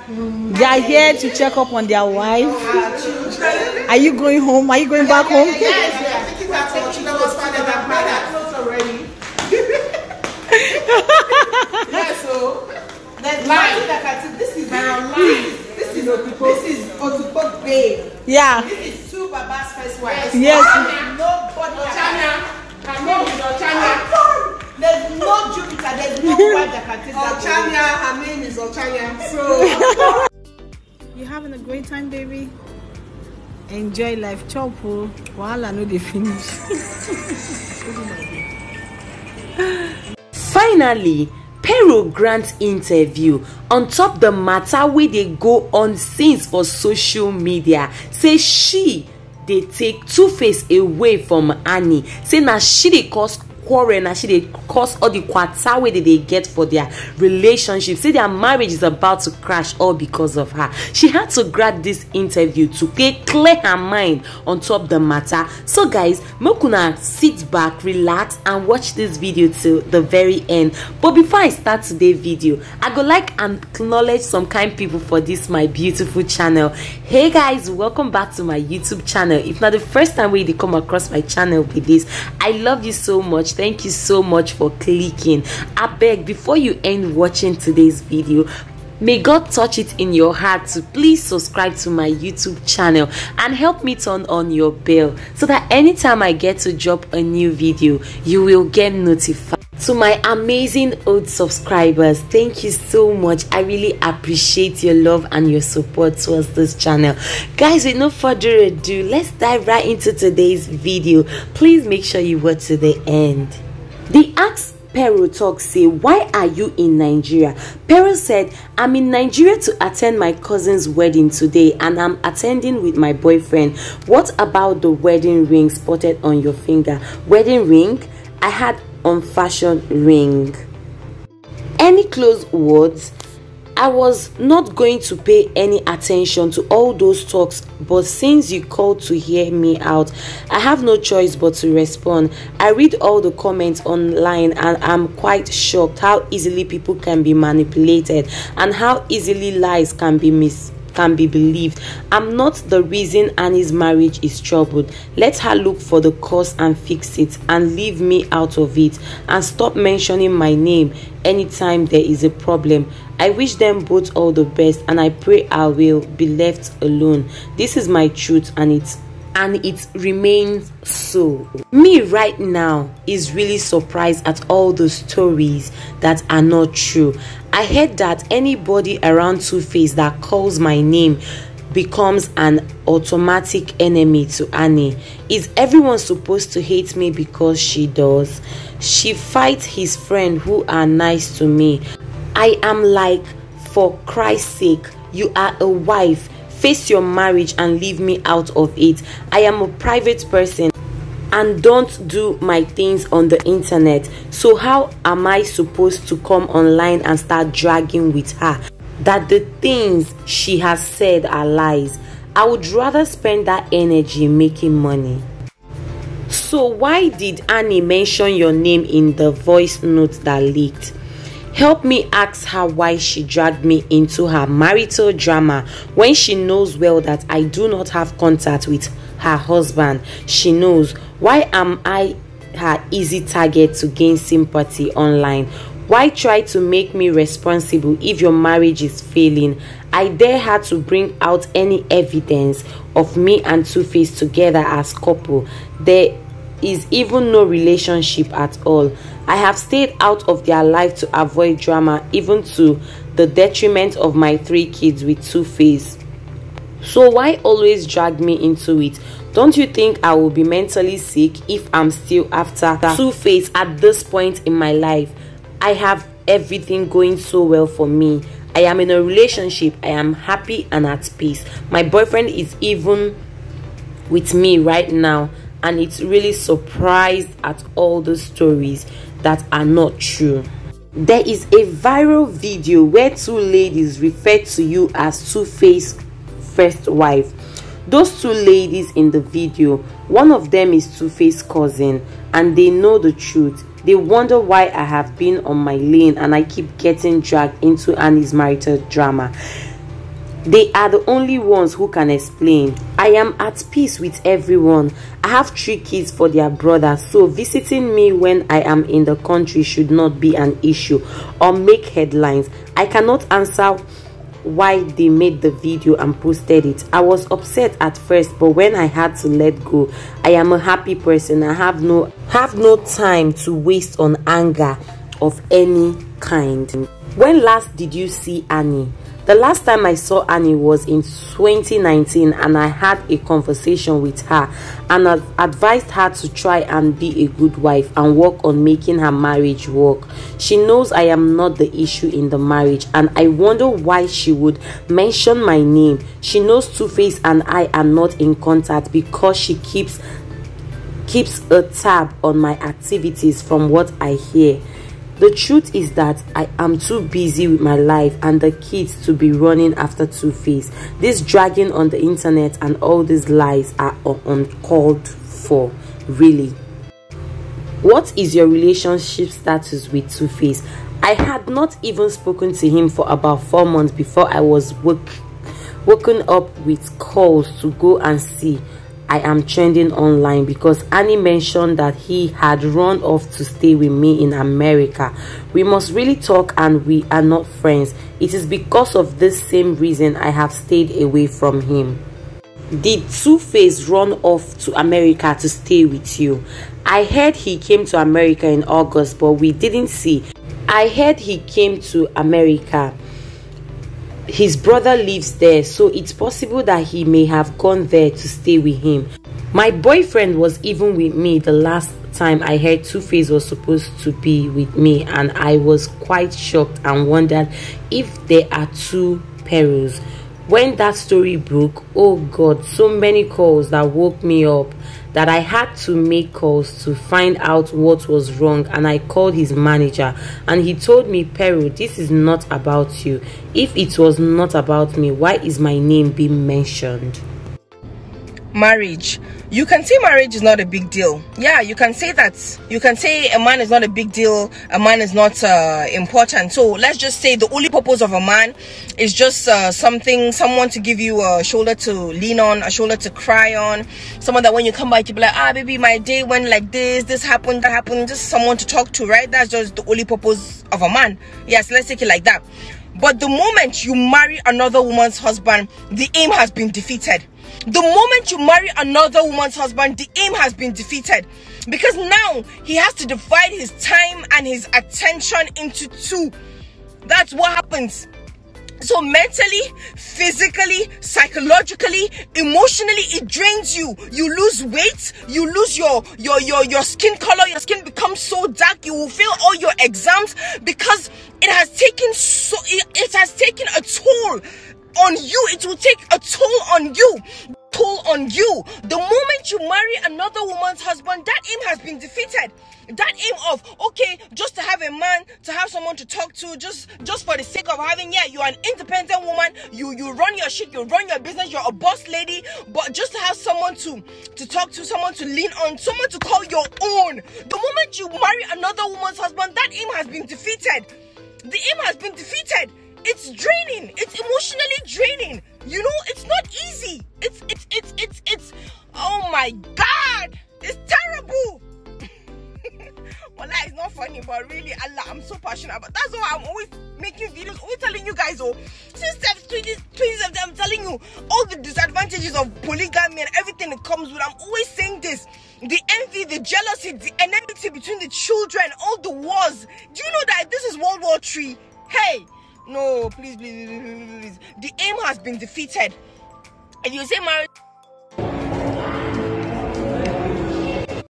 They are here to check up on their wife. Are you going home? Are you going back home? Yes, we are thinking that already. Yeah, so there's life that this is our life. This is Otupo Bay. Yeah. This is two Baba's first wife. Yes. Nobody. Her name is Ochanya. There's no Jupiter. There's no wife that can take that. Ochanya. Her name is Ochanya. So you having a great time, baby? Enjoy life. Chopo. While I know they finish. Finally, Pero grant interview on top the matter where they go on since for social media. Say she they take Two-Face away from Annie. Say now she they cause quarrel, now she they cause all the quarter way they get for their relationship. Say their marriage is about to crash all because of her. She had to grab this interview to clear her mind on top the matter. So guys, Mokuna sit back, relax and watch this video till the very end. But before I start today's video, I go like and acknowledge some kind people for this my beautiful channel. Hey guys, welcome back to my YouTube channel. If not the first time you come across my channel with this, I love you so much. Thank you so much for clicking. I beg, before you end watching today's video, may God touch it in your heart to please subscribe to my YouTube channel and help me turn on your bell so that anytime I get to drop a new video, you will get notified. To my amazing old subscribers, thank you so much. I really appreciate your love and your support towards this channel. Guys, with no further ado, let's dive right into today's video. Please make sure you watch to the end. The Ask Pero talk say, why are you in Nigeria? Pero said, I'm in Nigeria to attend my cousin's wedding today and I'm attending with my boyfriend. What about the wedding ring spotted on your finger? Wedding ring? I had on fashion ring. Any close words? I was not going to pay any attention to all those talks, but since you called to hear me out, I have no choice but to respond. I read all the comments online and I'm quite shocked how easily people can be manipulated and how easily lies can be believed. I'm not the reason Annie's marriage is troubled. Let her look for the cause and fix it and leave me out of it and stop mentioning my name anytime there is a problem. I wish them both all the best and I pray I will be left alone. This is my truth and it remains so. Me right now is really surprised at all the stories that are not true. I heard that anybody around Two-Face that calls my name becomes an automatic enemy to Annie. Is everyone supposed to hate me because she does? She fights his friend who are nice to me. I am like, for Christ's sake, you are a wife. Face your marriage and leave me out of it. I am a private person and don't do my things on the internet. So how am I supposed to come online and start dragging with her that the things she has said are lies? I would rather spend that energy making money. So why did Annie mention your name in the voice note that leaked? Help me ask her why she dragged me into her marital drama when she knows well that I do not have contact with her husband. She knows. Why am I her easy target to gain sympathy online? Why try to make me responsible if your marriage is failing? I dare her to bring out any evidence of me and Two-Face together as couple. There is even no relationship at all. I have stayed out of their life to avoid drama, even to the detriment of my 3 kids with Two-Face. So why always drag me into it? Don't you think I will be mentally sick if I'm still after Two-Face at this point in my life? I have everything going so well for me. I am in a relationship. I am happy and at peace. My boyfriend is even with me right now, and it's really surprised at all the stories that are not true. There is a viral video where 2 ladies refer to you as Two-Face first wife. Those 2 ladies in the video, one of them is Two-Face cousin, and they know the truth. They wonder why I have been on my lane and I keep getting dragged into Annie's marital drama. They are the only ones who can explain. I am at peace with everyone. I have 3 kids for their brother, so visiting me when I am in the country should not be an issue or make headlines. I cannot answer why they made the video and posted it. I was upset at first, but when I had to let go, I am a happy person. I have no time to waste on anger of any kind. When last did you see Annie? The last time I saw Annie was in 2019, and I had a conversation with her and I advised her to try and be a good wife and work on making her marriage work. She knows I am not the issue in the marriage, and I wonder why she would mention my name. She knows Two-Face and I are not in contact because she keeps a tab on my activities from what I hear. The truth is that I am too busy with my life and the kids to be running after Two-Face. This dragging on the internet and all these lies are uncalled for, really. What is your relationship status with Two-Face? I had not even spoken to him for about 4 months before I was woken up with calls to go and see I am trending online because Annie mentioned that he had run off to stay with me in America. We must really talk, and we are not friends. It is because of this same reason I have stayed away from him. Did Two-Face run off to America to stay with you? I heard he came to America in August, but we didn't see. I heard he came to America. His brother lives there, so it's possible that he may have gone there to stay with him. My boyfriend was even with me the last time I heard Two-Face was supposed to be with me, and I was quite shocked and wondered if there are 2 perils. When that story broke, oh God, so many calls that woke me up that I had to make calls to find out what was wrong, and I called his manager and he told me, Pero, this is not about you. If it was not about me, why is my name being mentioned? Marriage. You can say marriage is not a big deal. Yeah, you can say that. You can say a man is not a big deal, a man is not important. So let's just say the only purpose of a man is just someone to give you a shoulder to lean on, a shoulder to cry on, someone that when you come back you be like, ah baby, my day went like this happened, that happened. Just someone to talk to, right? That's just the only purpose of a man. Yes, let's take it like that. But the moment you marry another woman's husband, the aim has been defeated. The moment you marry another woman's husband, the aim has been defeated. Because now he has to divide his time and his attention into 2. That's what happens. So mentally, physically, psychologically, emotionally, it drains you. You lose weight, you lose your skin color, your skin becomes so dark, you will fail all your exams because it has taken a toll on you. It will take a toll on you. The moment you marry another woman's husband, that aim has been defeated. That aim of, okay, just to have a man, to have someone to talk to, just for the sake of having, yeah, you're an independent woman, you run your shit, you run your business, you're a boss lady, but just to have someone to talk to, someone to lean on, someone to call your own. The moment you marry another woman's husband, that aim has been defeated. The aim has been defeated. It's draining. It's emotionally draining. You know, it's not easy. It's oh my God, it's terrible. Well, that is not funny, but really, Allah, I'm so passionate about. That's why I'm always making videos, always telling you guys, oh, since 2017, I'm telling you all the disadvantages of polygamy and everything that comes with. I'm always saying this: the envy, the jealousy, the enmity between the children, all the wars. Do you know that this is World War III? Hey, no, please. The aim has been defeated. And you say marriage.